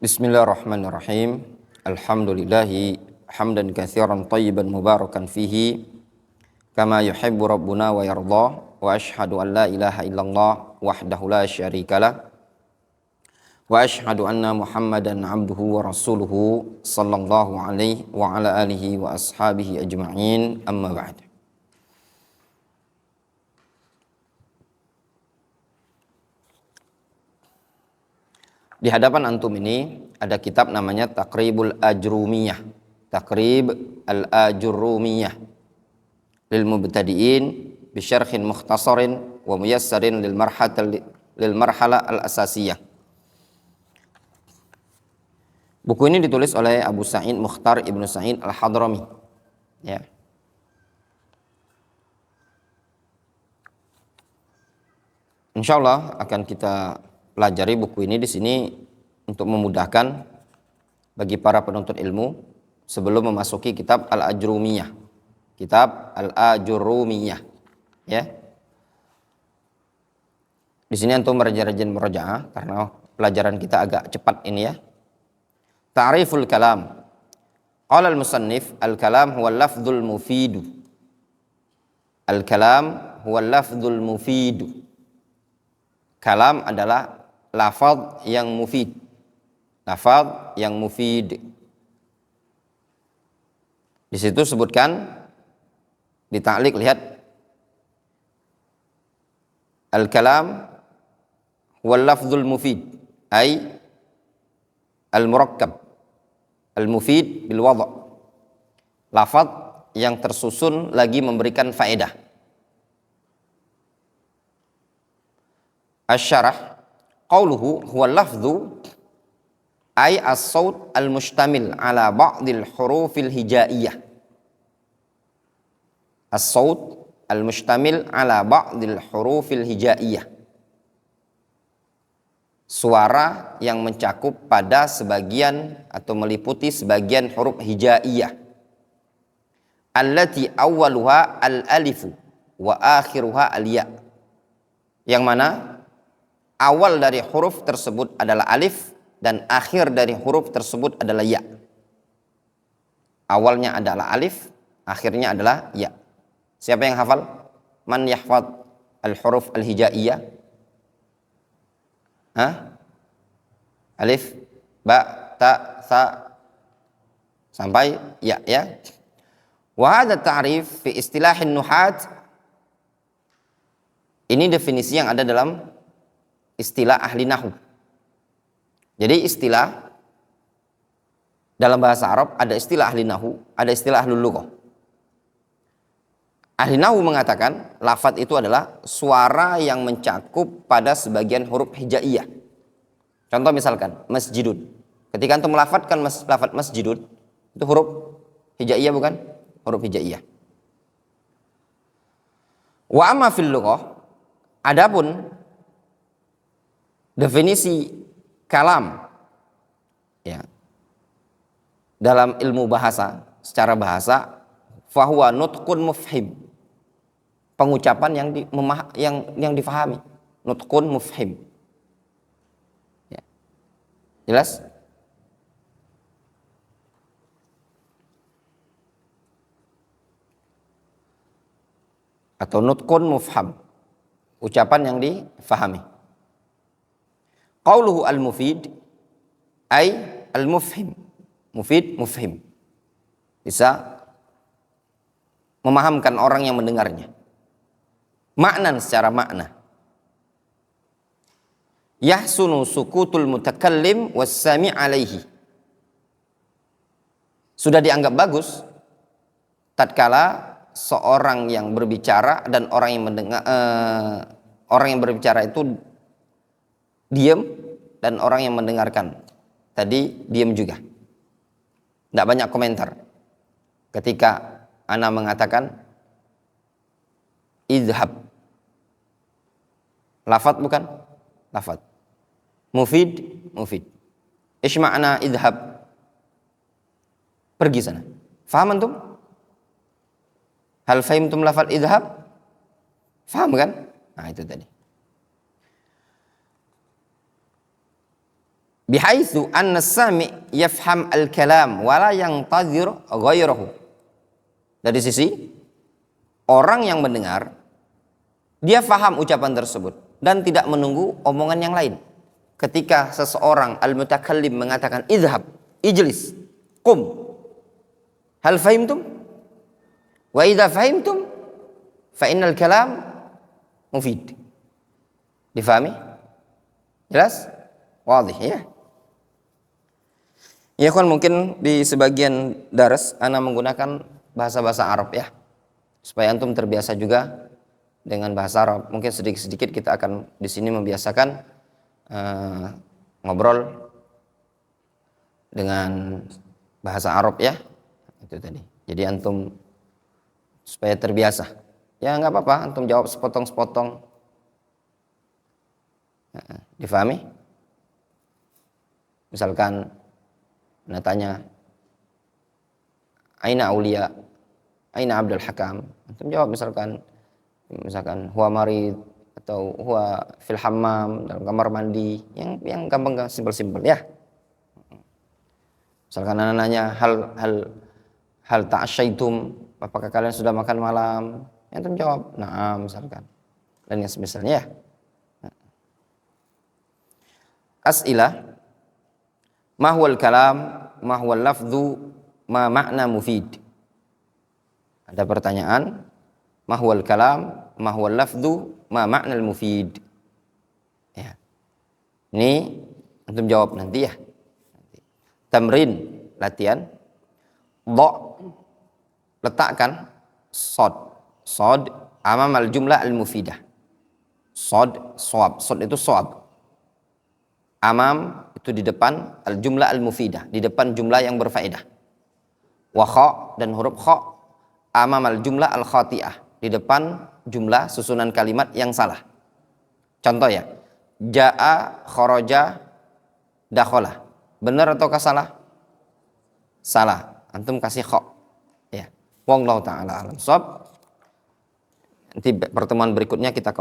Bismillahirrahmanirrahim. Alhamdulillahi hamdan katsiran thayyiban mubarakan fihi kama yuhibbu rabbuna wa yarda, wa ashhadu an la ilaha illallah wahdahu la syarikalah wa ashhadu anna Muhammadan abduhu wa rasuluhu sallallahu alaihi wa ala alihi wa ashabihi ajma'in, amma ba'd. Di hadapan antum ini ada kitab namanya Taqribul Ajrumiyah. Taqrib al-Ajrumiyah lil mubtadi'in bi syarhin mukhtasarin wa muyassarin lil marhala al-asasiyah. Buku ini ditulis oleh Abu Sa'id Mukhtar Ibnu Sa'id Al-Hadrami. Ya. Insyaallah akan kita pelajari buku ini di sini untuk memudahkan bagi para penuntut ilmu sebelum memasuki kitab Al-Ajrumiyah. Kitab Al-Ajrumiyah, ya. Di sini antum rajin-rajin murojaah karena pelajaran kita agak cepat ini, ya. Ta'riful kalam. Qala al-musannif, al-kalam huwa al-lafdzul mufidu. Al-kalam huwa al-lafdzul mufidu. Kalam adalah lafaz yang mufid. Lafaz yang mufid. Di situ sebutkan di ta'liq, lihat, al-kalam huwa al-lafzul mufid ay al-murakkab al-mufid bil wada'. Lafaz yang tersusun lagi memberikan faedah. Asy-syarah qauluhu huwa al-lafzu ay as-saut al-mustamil ala ba'dil hurufil hijaiyah. As-saut al-mustamil ala ba'dil hurufil hijaiyah. Suara yang mencakup pada sebagian atau meliputi sebagian huruf hijaiyah. Allati awwaluha al-alifu wa akhiruha al-ya. Yang mana awal dari huruf tersebut adalah alif dan akhir dari huruf tersebut adalah ya. Awalnya adalah alif, akhirnya adalah ya. Siapa yang hafal? Man yahfad al-huruf al-hijaiyah? Alif, ba, ta, sa sampai ya, ya. Wa hadha ta'rif fi istilahin nuhat. Ini definisi yang ada dalam istilah ahli nahwu. Jadi istilah dalam bahasa Arab ada istilah ahli nahwu, ada istilah ahli lughah. Ahli nahwu mengatakan lafaz itu adalah suara yang mencakup pada sebagian huruf hijaiyah. Contoh misalkan masjidun. Ketika antum melafadzkan lafaz masjidun, itu huruf hijaiyah bukan? Huruf hijaiyah. Wa amma fil lughah, adapun definisi kalam, ya, dalam ilmu bahasa, secara bahasa, fahuwa nutqun mufhim, pengucapan yang difahami, nutqun mufhim, ya. Jelas? Atau nutqun mufham, ucapan yang difahami. Qauluhu al-mufid ay al-mufhim. Mufid, mufhim. Bisa memahamkan orang yang mendengarnya. Maknan, secara makna. Yahsunu sukutul mutakallim was-sami' alaihi. Sudah dianggap bagus tatkala seorang yang berbicara dan orang yang mendengar, orang yang berbicara itu diam dan orang yang mendengarkan tadi diam juga. Tidak banyak komentar. Ketika ana mengatakan idhab, lafaz bukan? Lafaz. Mufid, mufid. Ish ma'na idhab? Pergi sana. Faham antum? Hal fahimtum lafaz idhab? Faham kan? Nah, itu tadi. Bihaitsu anna as-sami' yafham al-kalam wa la yantazir ghairahu. Dari sisi orang yang mendengar, dia faham ucapan tersebut dan tidak menunggu omongan yang lain. Ketika seseorang al-mutakallim mengatakan idhab, ijlis, qum, hal fahimtum? Wa idza fahimtum fa innal kalam mufid. Difahami? Jelas? Wadih ya? Ya kan, mungkin di sebagian daras ana menggunakan bahasa-bahasa Arab ya, supaya antum terbiasa juga dengan bahasa Arab. Mungkin sedikit-sedikit kita akan di sini membiasakan ngobrol dengan bahasa Arab ya, itu tadi. Jadi antum supaya terbiasa. Ya nggak apa-apa, antum jawab sepotong-sepotong. Difahami? Misalkan anda tanya, aina aulia, aina Abdul Hakam, antum jawab misalkan huwa marid atau huwa fil hammam, dalam kamar mandi, yang gampang, simpel-simpel ya. Misalkan anda nanya hal ta'asyaitum, apakah kalian sudah makan malam, antum jawab na'am misalkan, dan yang semisalnya ya. As'ilah, ma huwal kalam, ma huwal lafdhu, ma ma'na mufid. Ada pertanyaan, ma huwal kalam, ma huwal lafdhu, ma ma'na mufid. Ya. Ini antum jawab nanti ya. Tamrin, latihan. Letakkan sod amam al jumlah al mufidah. Sod itu soab. Amam itu di depan al jumlah al mufidah, di depan jumlah yang berfaedah. Wa kha, dan huruf kha amam al jumlah al khati'ah, di depan jumlah susunan kalimat yang salah. Contoh ya, jaa, kharaja, dakhala. Benar ataukah salah? Salah. Antum kasih kha. Ya. Wallahu ta'ala alam shawab. Nanti pertemuan berikutnya kita